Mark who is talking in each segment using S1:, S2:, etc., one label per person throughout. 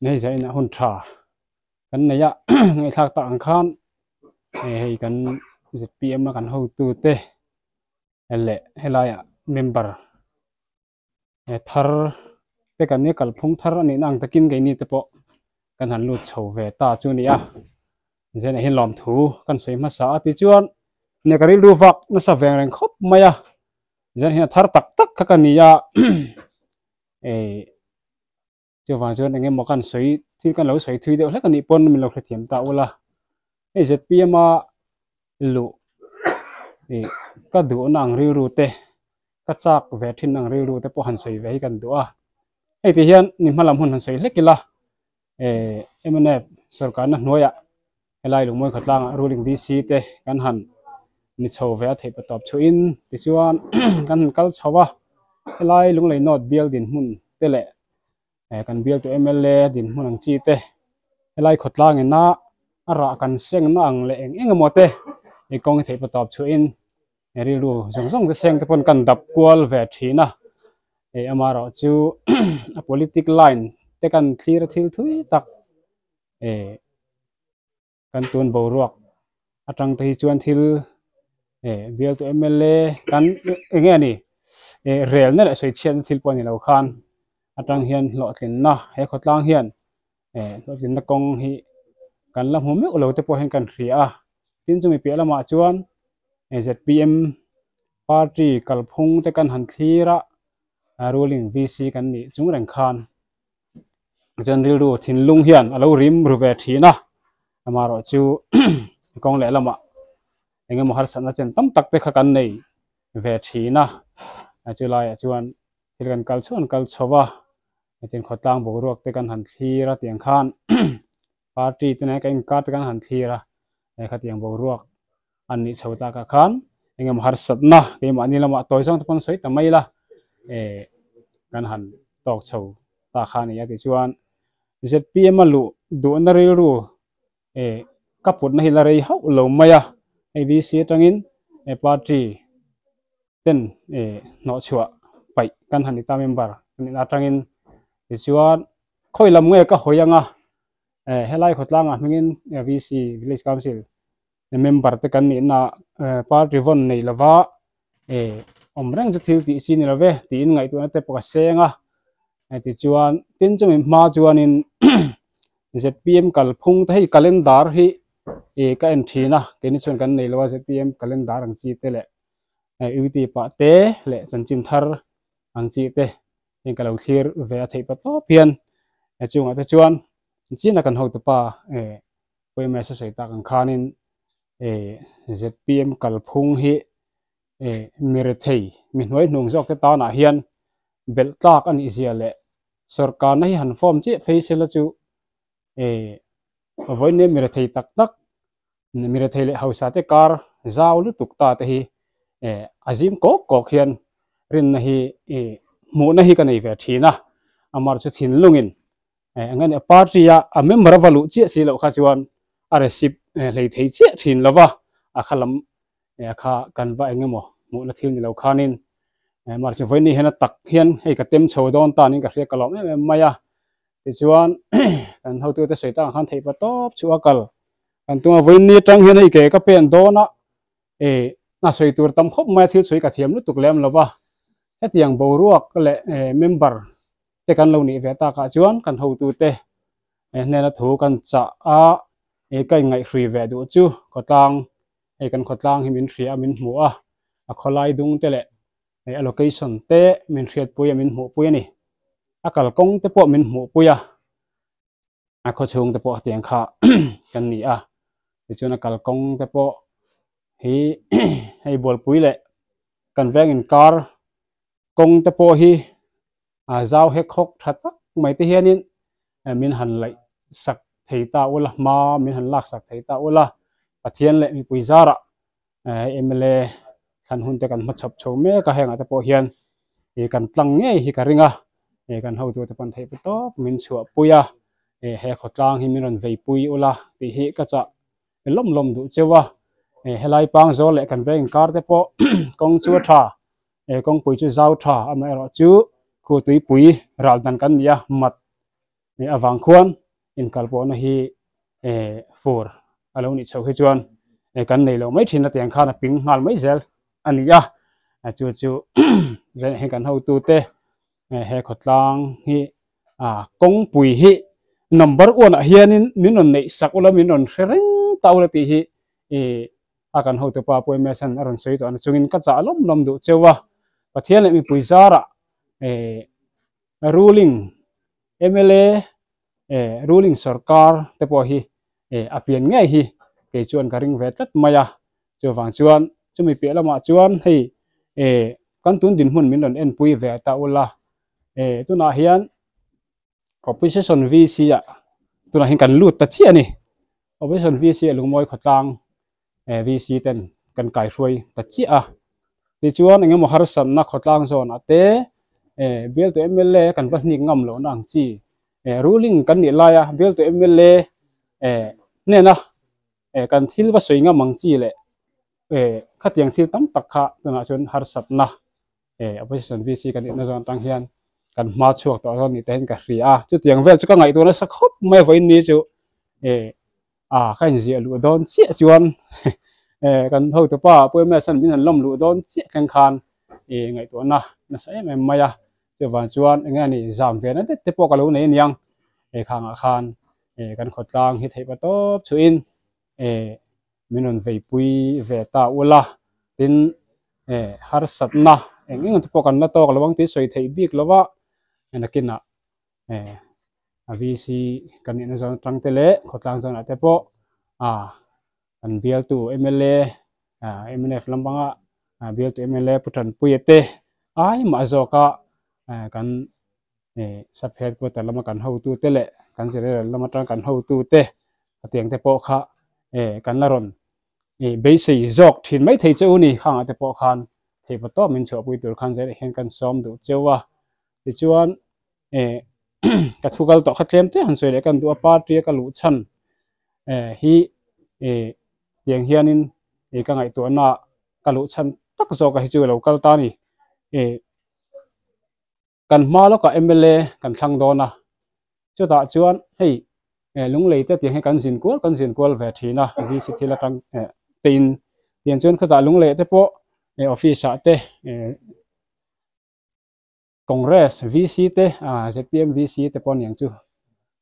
S1: nei zai na hun tha kan nei ya ngai thak ta ang khan hei kan ZPM kan ho tu te ele helaya member thar te kan ni kal phung thar ani nang takin ge ni te po kan han lu chho ve ta chu ni a zen hin lom thu kan sei ma sa ti chuan ne kari lu vak na sa veng reng khop maya zen hin thar tak tak kha kan ni ya chu wang chuan enge mo kan sei thi kan lo sei thui de hlek ani pon min lo khre thiam ta ula ZPM a lu ka du nang ri ru te ka chak ve thin nang ri ru te po han sei ve kan du a ti hian ni hmalam hun han sei hlekila emane sarkar na hnuaya helai lungmoi khatlang ruling VC te kan han ni chho ve thei pa top chu in ti chuan kan kal chowa helai lunglei not bial din hun te le kan bial to MLA din hun ang chi te helai khatlang na ara kan seng na ang le eng mote e kong thei pa top chu in ri ru zong zong te seng te pon kan dap kwal ve thina amaro chu a political line te kan clear thil thui tak kan tun bo ruak atang te chuan thil bial to MLA kan enge ni rel na sei chen thil pon ni lo khan atang hian lo tlin na he khotlang hian lo tlin na kong hi kan la hmu me lo te po hen kan ria tin chumi pe lama chuan ZPM party kalphung te kan han thira ruling VC kan ni chung reng khan jan ril ru thin lung hian alo rim ru ve thina amaro chu kong le lama enge mo har sana chen tam tak te kha kan nei ve thina chulai chuan thil kan kal chuan kal chowa tin khotlang bo ruak te kan han thira tiang khan party te na kan ka te kan han thira kha tiang bo ruak an ni chhota ka khan enge mo har satna ke ma ni lama toy sang pon soi ta mai la kan han tok chho ta khan ya ti chuan ZPM lu du na ril ru kaput na hilari hau lo maya VC tangin party ten no chua pai kan han ta member ni atangin ti chuan khoi lam nge ka hoyanga helai khotlanga mingin VC village council member te kan ni na party von nei lawa omreng chu thil ti sin love ti in ngai tu na te paka senga ti chuan tin chumi ma chuan in ZPM kalphung te hi calendar hi ka en thina ke ni chon kan nei lawa ZPM calendar ang chi te le UT pa te le chanchin thar ang chi te in kalo clear ve thei pa to pian chunga te chuan china kan ho tu pa poi message sei ta kan khanin ZPM kalphung hi mire thei mi hnoi hnung jok te ta na hian bel tlak ani zia le sarkar na hi han form chi phaisela chu voi ne mire thei tak tak mire thei le hausa te kar zaw lu tuk ta te hi azim kok hian rin na hi mu na hi kan ei ve thina amar chu thin lungin angani party ya a member valu chi si lo kha chuan a receipt lei thei chi thin lova a khalam kha kan va engemo mu na thil ni lo khanin mar chu voi ni hena tak hian hei ka tem chho don ta nin ka hre kalom maya ti chuan kan ho tu te soita khan thei pa top chu akal kan tu voi ni tang hian hei ke ka pen dona na soi tur tam khop mai thil soi ka thiam lu tuk lem lova hetiang bo ruak le member te kan lo ni ve ta ka chuan kan ho tu te ne na thu kan cha a kai ngai free ve du chu khotang kan khotlang hi min thria min hmu a kholai dung te le allocation te min hriat pui min hmu pui ani akal kong te po min hmu puya a kho chung te po tiang kha kan ni ti chuan akal kong te po hi hei bol pui le kan veng in kar kong te po hi zaw he khok thatak mai te hianin min han lai sak thei ta ula ma min han lak sak thei ta ula pathian le mi pui zara MLA kan hun te kan ma chap chho me ka henga te po hian kan tlang nge hi ka ringa kan ho tu te pan thei to min chua puya he khotlang hi min ron vei pui ula ti hi ka cha lom lom du chewa helai pang zo le kan veng kar te po kong chu tha kong pui chu zau tha ama ro chu khu tui pui ral dan kan ya mat awang khuan in kalpo na hi for alo ni chau hi chuan kan nei lo mai thina tiang khan ping ngal mai zel ania chu chu zen he kan ho tu te he khotlang hi kong pui hi number 1 a hianin min on nei sakula min on threng taula ti hi akan ho te pa poi mesan aron sei to an chungin ka cha lom lom du chewa pathian le mi pui zara ruling MLA ruling sarkar te po hi apian ngai hi ke chuan ka ring ve tat maya chu wang chuan chumi pe lama chuan hei kan tun din hun min on en pui ve ta ula tuna hian opposition VC ya tuna hin kan lut ta chi ani opposition VC lungmoi khotlang VC ten kan kai ruai ta chi a ti chuan engemaw har san na khotlang zone ate bel to MLA kan ba hnik ngam lo nang chi ruling kan ni laya bel to MLA ne na kan thil ba soinga mang chi le khatiang thil tam tak kha tuna chon har sat na opposition VC kan na zon tang hian kan ma chuak to ron ni ten ka hri a chu tiang vel chu ka ngai to na sakhop mai voi ni chu khain ji lu don chi chuan kan ho to pa poi me san min lom lu don chi khan khan ngai to na sai me maya chu wan chuan nga ni zam ve na te po ka lo nei niang khang a khan kan khotlang hi thei pa top chu in min on vei pui ve ta ula tin har sat na engin to po kan na to ka lawang ti soi thei bik lawa nakina VC kan ni na zon tang te le khotlang zon ate po an bial tu MLA MNF lambanga bial tu MLA putan puyete ai ma zoka kan saphet ko talama kan ho tu te le kan jere lama tang kan ho tu te atiang te po kha kan laron be sei zok thin mai thei cheu ni khang ate po khan thei pa to min chho pui tur khan jere hen kan som du chewa ti chuan ka thugal to khatlem te han soi le kan du party ka lu chan hi tiang hianin ka ngai to na ka lu chan tak zo ka hi chu lo kal ta ni kan ma lo ka MLA kan thlang do na chu ta chuan hei lung lei te tiang he kan jin kwal ve thina VC thila tang tin tiang chuan khata lung lei te po office a te Congress VC te ZPM VC te pon yang chu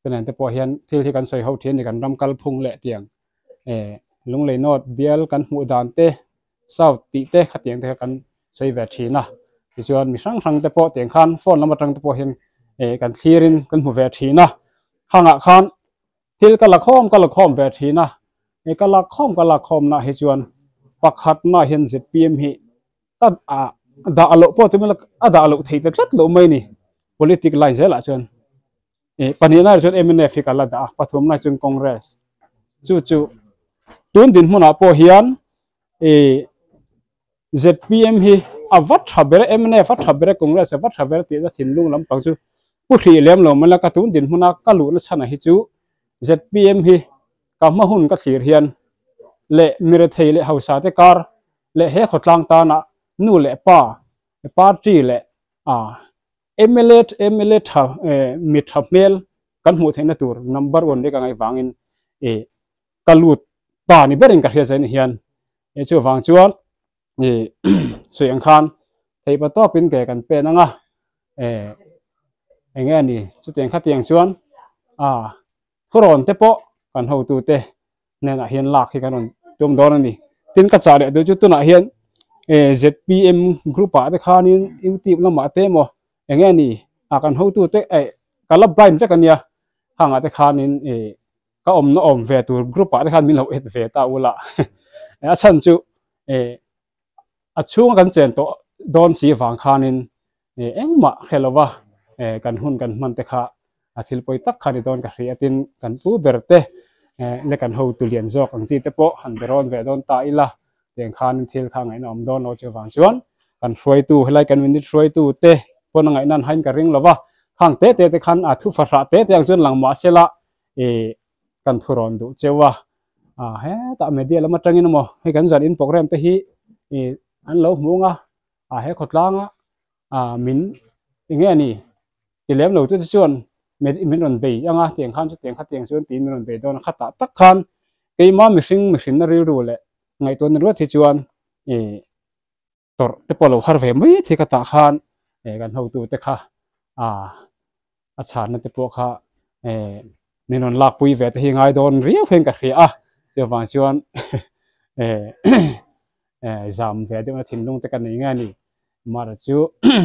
S1: penan te po hian thil hi kan soi ho thian ni kan ram kal phung le tiang lung lei not bial kan mu dan te south ti te khatiang te kan soi ve thina ti chuan mi sang sang te po tiang khan phone lama tang te po hian kan thlirin kan mu ve thina hanga khan thil kala khom ve thina kala khom na hi chuan pakhat na hian ZPM hi ta da alo po tu melak ada alo thei te tlat lo mai ni political line zela chuan panina chuan MNF fi kala da pathum na chuan Congress chu tun din hmuna po hian ZPM hi avat thabere MNF thabere Congress avat thabere ti da thinlung lam pang chu pu thri lem lo mala ka tun din hmuna ka lu na chana hi chu ZPM hi ka ma hun ka thlir hian le mire thei le hausa te kar le he khotlang ta na nu le party le MLA tha mi thapmel kan mu theina tur number 1 le ka ngai wangin kalut pa ni berin ka hria zain hian chu wang chuan soyang khan thei pa to pin ke kan pe nanga enge ni chu teng kha tiang chuan thuron te po kan ho tu te nen a hian lak hi kan on tum don ani tin ka cha le du chu tuna hian ZPM group a te khanin YouTube lama te mo enge ni kan ho tu te kala blind te kan ya hanga te khanin ka om na om ve tur group a te khan min lo et ve ta ula a chan chu a chung kan chen to don si wang khanin engma khelawa kan hun kan man te kha a thil poi tak khani don ka hria tin kan pu berte le kan ho tu lian jok ang chi te po han beron ve don ta ila teng khan thil kha ngai nom don lo che wang chuan kan hroi tu helai kan min hroi tu te pon ngai nan hain ka ring lova khang te khan a thu fa ra te ang chuan lang ma sela kan thuron du chewa he ta media lama tangin mo he kan zan in program te hi an lo munga he khotlanga min inge ni tilem lo chu chuan mình còn bị anga tiếng khan cho tiếng khát tiếng xuân tin mình còn bị đó nó khát tắc khan cái mà mình nó riu rồi ngày tuần nó thì chuan tor te polo har ve mai thi ka ta khan kan ho tu te kha a chan na te po kha min on lak pui ve te hi ngai don ria phen ka khria te wang chuan zam ve de na thin lung te kan nei nga ni mar chu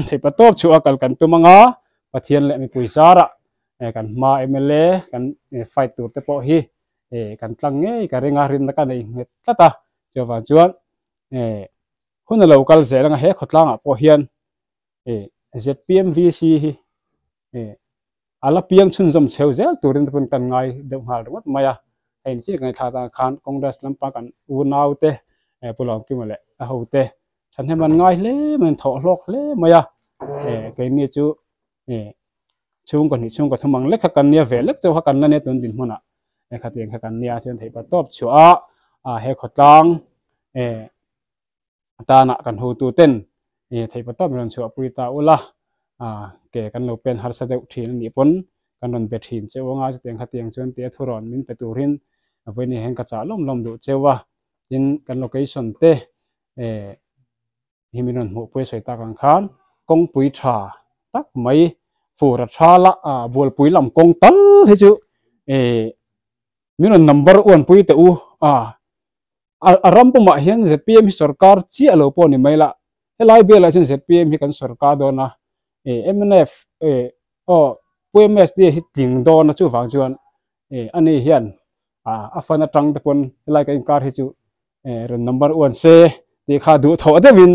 S1: thei pa top chu akal kan tu manga pathian le mi pui sara kan ma mla kan fight tur te po hi kan tlang nge ka renga rin na ka nei nget ta te wang chuan hun local zela he khotlang po hian ZPMVC hi ala piang chun zom cheu zel turin pun kan ngai de hal rawat maya ein chi ngai tha ta khan congress lampa kan u naute pulong ki male a hote than he man ngai le man tho lok le maya ke ni chu chung kon ni chung ko thamang le kha kan nia ve lek cheu ha kan na ne tun din huna kha tiang kha kan nia chen thei pa top chua he khotlang ta na kan hu tu ten thei pa top ran chu apui ta ula ke kan lo pen har sa de thin ni pon kan ron be thin chewanga tiang kha tiang chon te thuron min pe turin avoi ni hen ka cha lom lom du chewa in kan location te himinon mu pui soi ta kan khan kong pui tha tak mai fu ra tha la bol pui lam kong tal he chu minon number 1 pui te u aram puma hian ZPM hi sarkar chi alo po ni maila helai bela chen ZPM hi kan sarkar do na MNF PMS di hitling do na chu wang chuan ani hian afana tang te pon helai ka inkar hi chu ron number 1 se ti kha du tho de win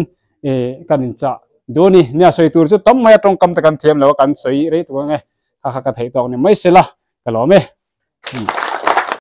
S1: kan in cha do ni nya soi tur chu tam mai tong kam ta kan them lo kan soi re tu nge kha kha ka thei tong ni mai se la ka lo me